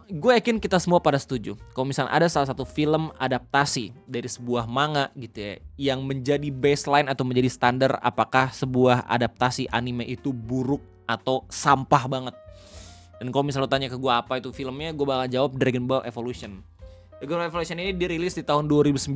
gue yakin kita semua pada setuju kalau misalnya ada salah satu film adaptasi dari sebuah manga gitu ya, yang menjadi baseline atau menjadi standar apakah sebuah adaptasi anime itu buruk atau sampah banget. Dan kalau misalnya lo tanya ke gue apa itu filmnya, gue bakal jawab Dragon Ball Evolution. Dragon Ball Evolution ini dirilis di tahun 2009,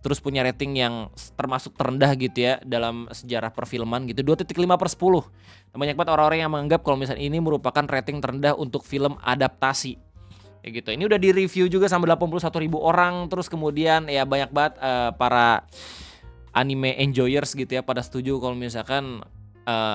terus punya rating yang termasuk terendah gitu ya dalam sejarah perfilman gitu, 2.5/10. Banyak banget orang-orang yang menganggap kalau misalnya ini merupakan rating terendah untuk film adaptasi. Kayak gitu. Ini udah di-review juga sama 81.000 orang, terus kemudian ya banyak banget para anime enjoyers gitu ya pada setuju kalau misalkan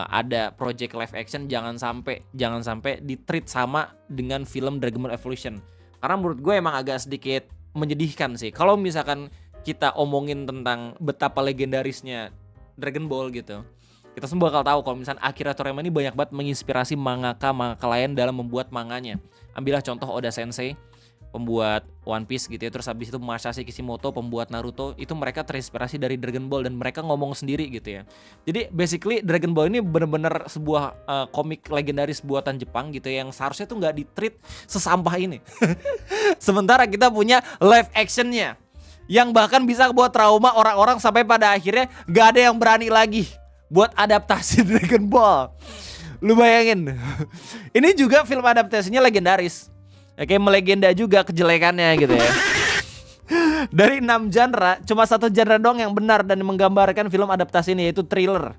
ada project live action jangan sampai di-treat sama dengan film Dragon Ball Evolution. Karena menurut gue emang agak sedikit menyedihkan sih kalau misalkan kita omongin tentang betapa legendarisnya Dragon Ball gitu. Kita semua bakal tahu kalau misalnya Akira Toriyama ini banyak banget menginspirasi mangaka lain dalam membuat manganya. Ambillah contoh Oda Sensei, pembuat One Piece gitu ya. Terus habis itu Masashi Kishimoto, pembuat Naruto. Itu mereka terinspirasi dari Dragon Ball dan mereka ngomong sendiri gitu ya. Jadi basically Dragon Ball ini benar-benar sebuah komik legendaris buatan Jepang gitu ya, yang seharusnya tuh nggak di-treat sesampah ini. Sementara kita punya live actionnya yang bahkan bisa buat trauma orang-orang sampai pada akhirnya gak ada yang berani lagi buat adaptasi Dragon Ball. Lu bayangin. Ini juga film adaptasinya legendaris. Kayak melegenda juga kejelekannya gitu ya. Dari 6 genre, cuma 1 genre doang yang benar dan menggambarkan film adaptasi ini, yaitu thriller.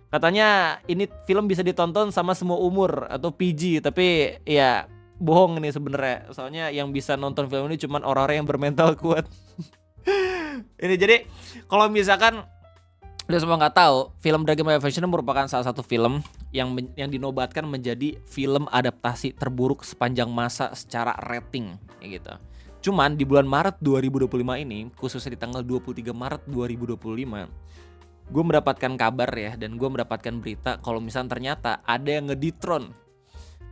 Katanya ini film bisa ditonton sama semua umur atau PG, tapi ya bohong nih sebenarnya. Soalnya yang bisa nonton film ini cuma orang-orang yang bermental kuat. Ini jadi kalau misalkan udah semua nggak tahu, film Dragon Ball Evolution merupakan salah satu film yang dinobatkan menjadi film adaptasi terburuk sepanjang masa secara rating kayak gitu. Cuman di bulan Maret 2025 ini, khususnya di tanggal 23 Maret 2025, gue mendapatkan kabar ya, dan gue mendapatkan berita kalau misalnya ternyata ada yang ngedethrone,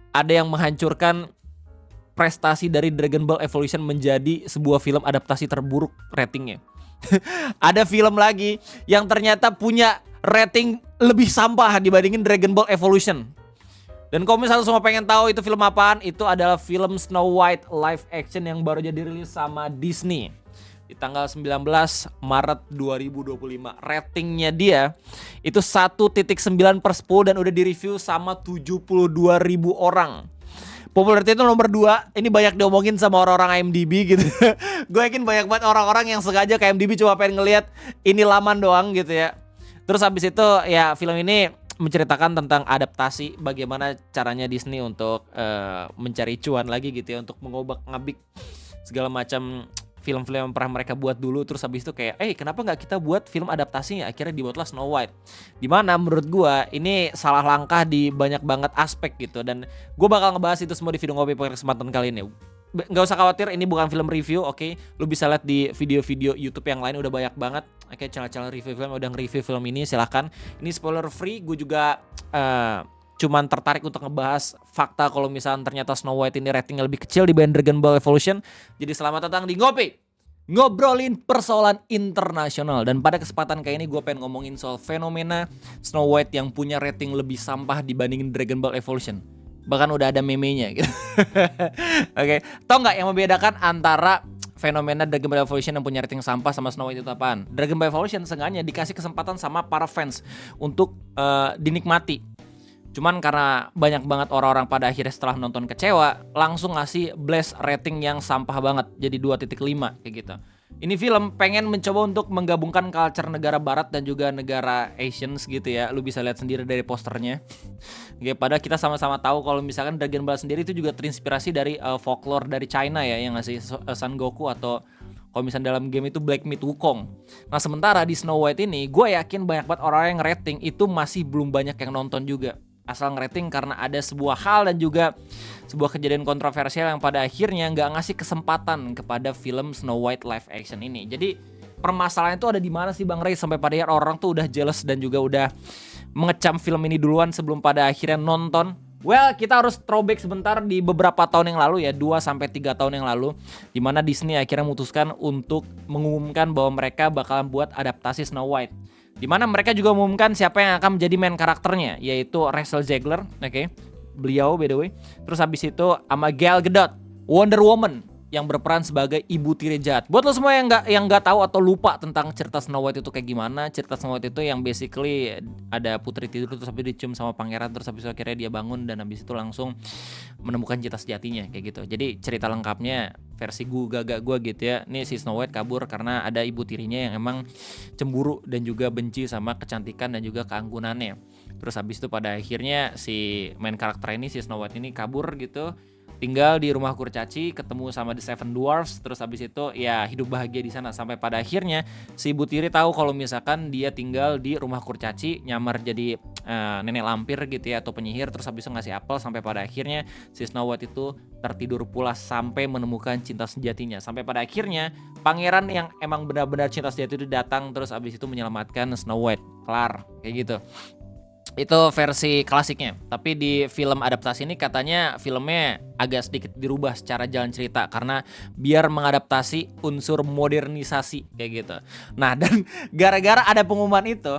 ada yang menghancurkan prestasi dari Dragon Ball Evolution menjadi sebuah film adaptasi terburuk ratingnya. Ada film lagi yang ternyata punya rating lebih sampah dibandingin Dragon Ball Evolution. Dan kalau misalnya semua pengen tahu itu film apaan, itu adalah film Snow White live action yang baru aja dirilis sama Disney di tanggal 19 Maret 2025. Ratingnya dia itu 1.9/10 dan udah direview sama 72.000 orang. Popularity itu nomor 2. Ini banyak diomongin sama orang-orang IMDb gitu. Gue yakin banyak banget orang-orang yang sengaja ke IMDb cuma pengen ngelihat ini laman doang gitu ya. Terus habis itu ya film ini menceritakan tentang adaptasi bagaimana caranya Disney untuk mencari cuan lagi gitu ya, untuk mengobak-ngabik segala macam film-film yang pernah mereka buat dulu. Terus habis itu kayak kenapa gak kita buat film adaptasinya, akhirnya dibuatlah Snow White. Dimana menurut gue ini salah langkah di banyak banget aspek gitu. Dan gue bakal ngebahas itu semua di video ngopi pada kesempatan kali ini. Gak usah khawatir, ini bukan film review, oke? Lu bisa lihat di video-video YouTube yang lain, udah banyak banget. Oke, channel-channel review film udah nge-review film ini, silahkan. Ini spoiler free, gue juga cuman tertarik untuk ngebahas fakta kalau misalnya ternyata Snow White ini ratingnya lebih kecil dibanding Dragon Ball Evolution. Jadi selamat datang di Ngopi, ngobrolin persoalan internasional. Dan pada kesempatan kayak ini gue pengen ngomongin soal fenomena Snow White yang punya rating lebih sampah dibandingin Dragon Ball Evolution. Bahkan udah ada meme-nya gitu. Oke, tau gak yang membedakan antara fenomena Dragon Ball Evolution yang punya rating sampah sama Snow White itu apaan? Dragon Ball Evolution sengaja dikasih kesempatan sama para fans untuk dinikmati. Cuman karena banyak banget orang-orang pada akhirnya setelah nonton kecewa, langsung ngasih blast rating yang sampah banget, jadi 2.5 kayak gitu. Ini film pengen mencoba untuk menggabungkan culture negara barat dan juga negara Asians gitu ya. Lu bisa lihat sendiri dari posternya. Oke, padahal kita sama-sama tahu kalau misalkan Dragon Ball sendiri itu juga terinspirasi dari folklore dari China ya, yang ngasih Son Goku atau kalau misalnya dalam game itu Black Myth Wukong. Nah sementara di Snow White ini, gue yakin banyak banget orang yang rating itu masih belum banyak yang nonton juga. Asal ngerating karena ada sebuah hal dan juga sebuah kejadian kontroversial yang pada akhirnya nggak ngasih kesempatan kepada film Snow White live action ini. Jadi permasalahan itu ada di mana sih Bang Ray sampai pada akhirnya orang tuh udah jealous dan juga udah mengecam film ini duluan sebelum pada akhirnya nonton. Well, kita harus throwback sebentar di beberapa tahun yang lalu ya, 2-3 tahun yang lalu, di mana Disney akhirnya memutuskan untuk mengumumkan bahwa mereka bakalan buat adaptasi Snow White. Di mana mereka juga mengumumkan siapa yang akan menjadi main karakternya, yaitu Rachel Zegler, oke. Beliau by the way. Terus habis itu sama Gal Gadot. Wonder Woman yang berperan sebagai ibu tiri jahat. Buat lo semua yang nggak tahu atau lupa tentang cerita Snow White itu kayak gimana, cerita Snow White itu yang basically ada putri tidur terus habis dicium sama pangeran, terus habis itu akhirnya dia bangun dan habis itu langsung menemukan cinta sejatinya kayak gitu. Jadi cerita lengkapnya versi gagak gue gitu ya. Nih si Snow White kabur karena ada ibu tirinya yang emang cemburu dan juga benci sama kecantikan dan juga keanggunannya. Terus habis itu pada akhirnya si main karakter ini, si Snow White ini kabur gitu, tinggal di rumah kurcaci, ketemu sama The Seven Dwarfs, terus habis itu ya hidup bahagia di sana sampai pada akhirnya si ibu tiri tahu kalau misalkan dia tinggal di rumah kurcaci, nyamar jadi nenek lampir gitu ya atau penyihir, terus habis itu ngasih apel sampai pada akhirnya si Snow White itu tertidur pulas sampai menemukan cinta sejatinya. Sampai pada akhirnya pangeran yang emang benar-benar cinta sejati itu datang, terus habis itu menyelamatkan Snow White. Kelar kayak gitu. Itu versi klasiknya. Tapi di film adaptasi ini katanya filmnya agak sedikit dirubah secara jalan cerita karena biar mengadaptasi unsur modernisasi kayak gitu. Nah, dan gara-gara ada pengumuman itu,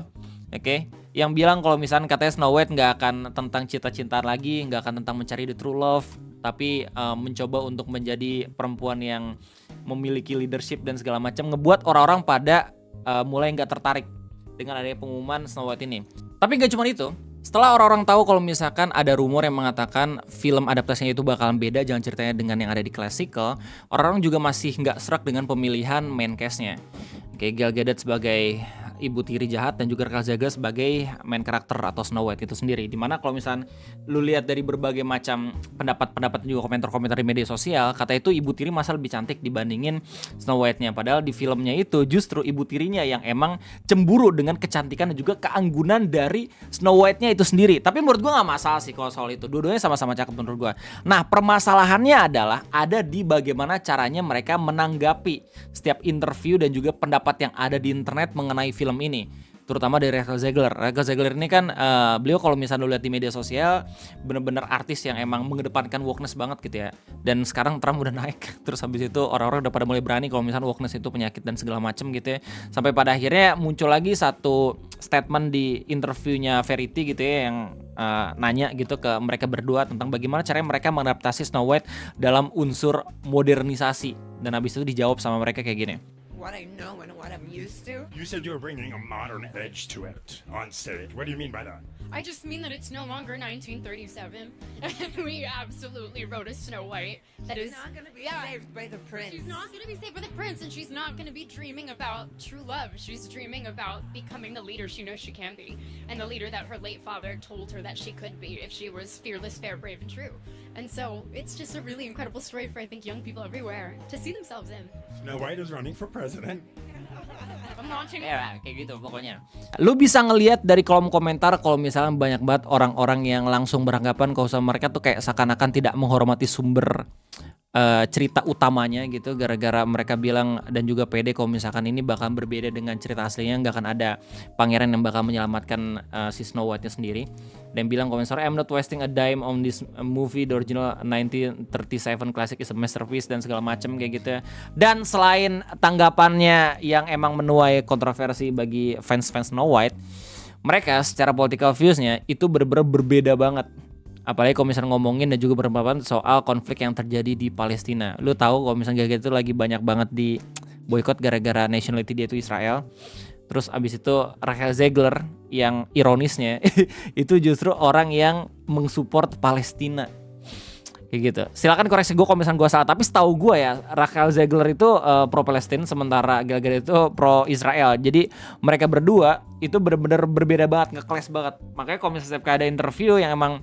oke, yang bilang kalau misalnya katanya Snow White nggak akan tentang cinta-cintaan lagi, nggak akan tentang mencari the true love, tapi mencoba untuk menjadi perempuan yang memiliki leadership dan segala macam, ngebuat orang-orang pada mulai nggak tertarik dengan adanya pengumuman Snow White ini. Tapi gak cuma itu, setelah orang-orang tahu kalau misalkan ada rumor yang mengatakan film adaptasinya itu bakalan beda jalan ceritanya dengan yang ada di classical, orang-orang juga masih gak serak dengan pemilihan main cast-nya. Kayak Gal Gadot sebagai ibu tiri jahat dan juga Raquel Zegler sebagai main karakter atau Snow White itu sendiri. Dimana kalau misalnya lu lihat dari berbagai macam pendapat-pendapat juga komentar-komentar di media sosial, kata itu ibu tiri masa lebih cantik dibandingin Snow White-nya. Padahal di filmnya itu justru ibu tirinya yang emang cemburu dengan kecantikan dan juga keanggunan dari Snow White-nya itu sendiri. Tapi menurut gua nggak masalah sih kalau soal itu. Dua-duanya sama-sama cakep menurut gua. Nah, permasalahannya adalah ada di bagaimana caranya mereka menanggapi setiap interview dan juga pendapat yang ada di internet mengenai film ini, terutama dari Raquel Zegler. Raquel Zegler ini kan beliau kalau misalnya lu lihat di media sosial bener-bener artis yang emang mengedepankan wokeness banget gitu ya. Dan sekarang Trump udah naik, terus habis itu orang-orang udah pada mulai berani kalau misalnya wokeness itu penyakit dan segala macem gitu ya. Sampai pada akhirnya muncul lagi satu statement di interviewnya Verity gitu ya yang nanya gitu ke mereka berdua tentang bagaimana caranya mereka mengadaptasi Snow White dalam unsur modernisasi. Dan habis itu dijawab sama mereka kayak gini. What I know and what I'm used to. You said you were bringing a modern edge to it on stage. What do you mean by that? I just mean that it's no longer 1937. We absolutely wrote a Snow White that She's is not gonna be yeah. saved by the prince. She's not going to be saved by the prince, and she's not going to be dreaming about true love. She's dreaming about becoming the leader she knows she can be, and the leader that her late father told her that she could be if she was fearless, fair, brave, and true. And so it's just a really incredible story for, I think, young people everywhere to see themselves in. Snow White is running for president. I'm launching it. Ya kayak gitu pokoknya. Lu bisa ngelihat dari kolom komentar kalau misalnya banyak banget orang-orang yang langsung beranggapan kalau mereka tuh kayak seakan-akan tidak menghormati sumber cerita utamanya gitu, gara-gara mereka bilang dan juga pede kalau misalkan ini bakal berbeda dengan cerita aslinya, nggak akan ada pangeran yang bakal menyelamatkan si Snow White-nya sendiri. Dan bilang kalau misalnya I'm not wasting a dime on this movie, the original 1937 classic is a masterpiece dan segala macam kayak gitu ya. Dan selain tanggapannya yang emang menuai kontroversi bagi fans-fans Snow White, mereka secara political views-nya itu bener-bener berbeda banget. Apalagi kalau misalnya ngomongin dan juga berpendapat soal konflik yang terjadi di Palestina. Lu tahu kalau misalnya Gal Gadot itu lagi banyak banget di boykot gara-gara nationality dia itu Israel. Terus abis itu Raquel Zegler yang ironisnya itu justru orang yang mensupport Palestina. Kayak gitu. Silakan koreksi gue kalau misalnya gue salah. Tapi setahu gue ya Raquel Zegler itu pro Palestina, sementara Gal Gadot itu pro Israel. Jadi mereka berdua itu benar-benar berbeda banget, nge-clash banget. Makanya kalau misalnya setiap ada interview yang emang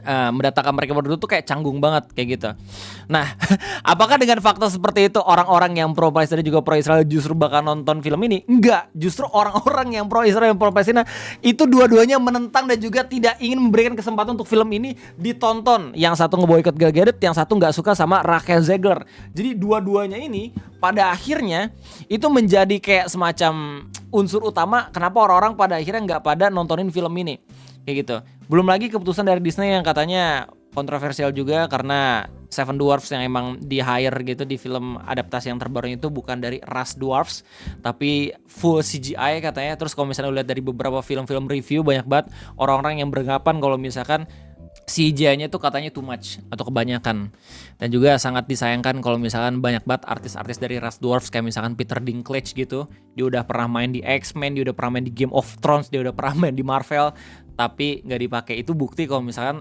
mendatangkan mereka berdua tuh kayak canggung banget kayak gitu. Nah, apakah dengan fakta seperti itu orang-orang yang pro Palestina juga pro Israel justru bakal nonton film ini? Enggak, justru orang-orang yang pro Israel dan pro Palestina itu dua-duanya menentang dan juga tidak ingin memberikan kesempatan untuk film ini ditonton. Yang satu ngeboikot Gal Gadot, yang satu nggak suka sama Raquel Zegler. Jadi dua-duanya ini pada akhirnya itu menjadi kayak semacam unsur utama kenapa orang-orang pada akhirnya nggak pada nontonin film ini. Kayak gitu. Belum lagi keputusan dari Disney yang katanya kontroversial juga karena Seven Dwarfs yang emang di hire gitu di film adaptasi yang terbaru itu bukan dari ras dwarfs tapi full CGI katanya. Terus kalau misalnya lihat dari beberapa film-film review banyak banget orang-orang yang beranggapan kalau misalkan CGI-nya tuh katanya too much atau kebanyakan. Dan juga sangat disayangkan kalau misalkan banyak banget artis-artis dari ras dwarfs kayak misalkan Peter Dinklage gitu. Dia udah pernah main di X-Men, dia udah pernah main di Game of Thrones, dia udah pernah main di Marvel, tapi nggak dipakai. Itu bukti kalau misalkan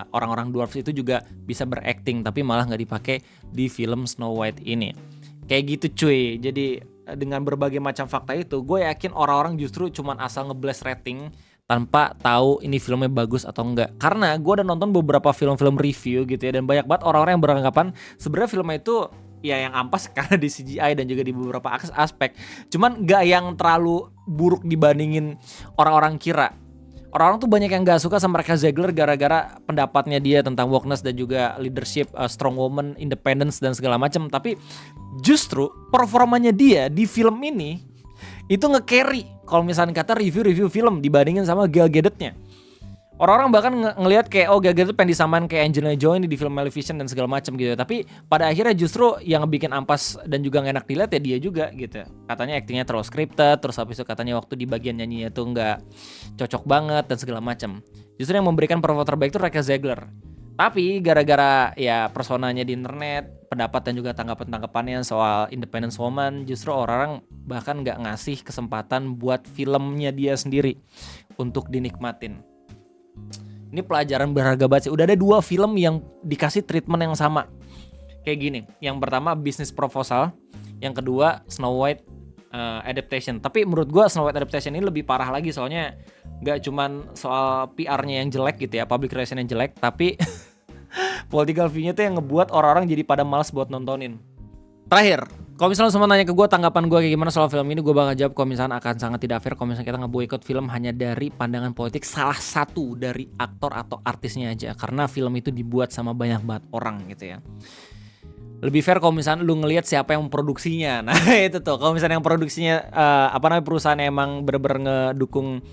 orang-orang dwarfs itu juga bisa berakting, tapi malah nggak dipakai di film Snow White ini. Kayak gitu cuy. Jadi dengan berbagai macam fakta itu, gue yakin orang-orang justru cuman asal ngeblast rating tanpa tahu ini filmnya bagus atau enggak. Karena gue udah nonton beberapa film-film review gitu ya, dan banyak banget orang-orang yang beranggapan sebenarnya filmnya itu ya yang ampas karena di CGI dan juga di beberapa aspek. Cuman gak yang terlalu buruk dibandingin orang-orang kira. Orang-orang tuh banyak yang gak suka sama Rachel Zegler gara-gara pendapatnya dia tentang wokeness dan juga leadership, strong woman, independence dan segala macam. Tapi justru performanya dia di film ini itu nge-carry kalau misalnya kata review-review film dibandingin sama Gal Gadotnya. Orang-orang bahkan ngelihat kayak Gal Gadot pengen disamain kayak Angelina Jolie di film Maleficent dan segala macam gitu. Tapi pada akhirnya justru yang bikin ampas dan juga gak enak dilihat ya dia juga gitu. Katanya aktingnya terlalu scripted, terus habis itu katanya waktu di bagian nyanyinya tuh nggak cocok banget dan segala macam. Justru yang memberikan performa terbaik itu Rachel Zegler. Tapi gara-gara ya personanya di internet, pendapat dan juga tanggapan-tanggapannya soal independence woman, justru orang-orang bahkan gak ngasih kesempatan buat filmnya dia sendiri untuk dinikmatin. Ini pelajaran berharga banget sih. Udah ada 2 film yang dikasih treatment yang sama. Kayak gini, yang pertama Business Proposal, yang kedua Snow White Adaptation. Tapi menurut gue Snow White Adaptation ini lebih parah lagi, soalnya gak cuman soal PR-nya yang jelek gitu ya, public relation yang jelek, tapi political view-nya tuh yang ngebuat orang-orang jadi pada malas buat nontonin. Terakhir, kalau misalnya semua nanya ke gue tanggapan gue kayak gimana soal film ini, gue bakal jawab kalau misalnya akan sangat tidak fair kalau misalnya kita ngeboikot film hanya dari pandangan politik salah satu dari aktor atau artisnya aja, karena film itu dibuat sama banyak banget orang gitu ya. Lebih fair kalau misalnya lu ngelihat siapa yang memproduksinya. Nah itu tuh, kalau misalnya yang produksinya perusahaan emang bener-bener ngedukung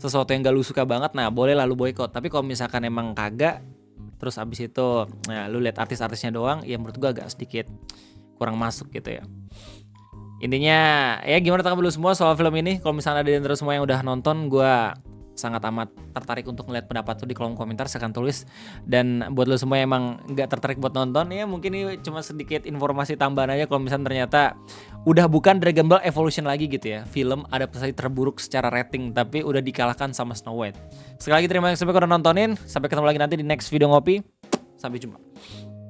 sesuatu yang gak lu suka banget, nah boleh lah lu boikot. Tapi kalau misalkan emang kagak, terus abis itu lu lihat artis-artisnya doang, ya menurut gua agak sedikit kurang masuk gitu ya. Intinya ya gimana tanggapan lu semua soal film ini? Kalau misalnya ada di antara semua yang udah nonton, gua sangat amat tertarik untuk ngeliat pendapat lu di kolom komentar, silahkan tulis. Dan buat lu semua yang emang gak tertarik buat nonton, ya mungkin ini cuma sedikit informasi tambahan aja kalau misalnya ternyata udah bukan Dragon Ball Evolution lagi gitu ya, film adaptasi terburuk secara rating, tapi udah dikalahkan sama Snow White. Sekali lagi terima kasih udah nontonin, sampai ketemu lagi nanti di next video ngopi, sampai jumpa.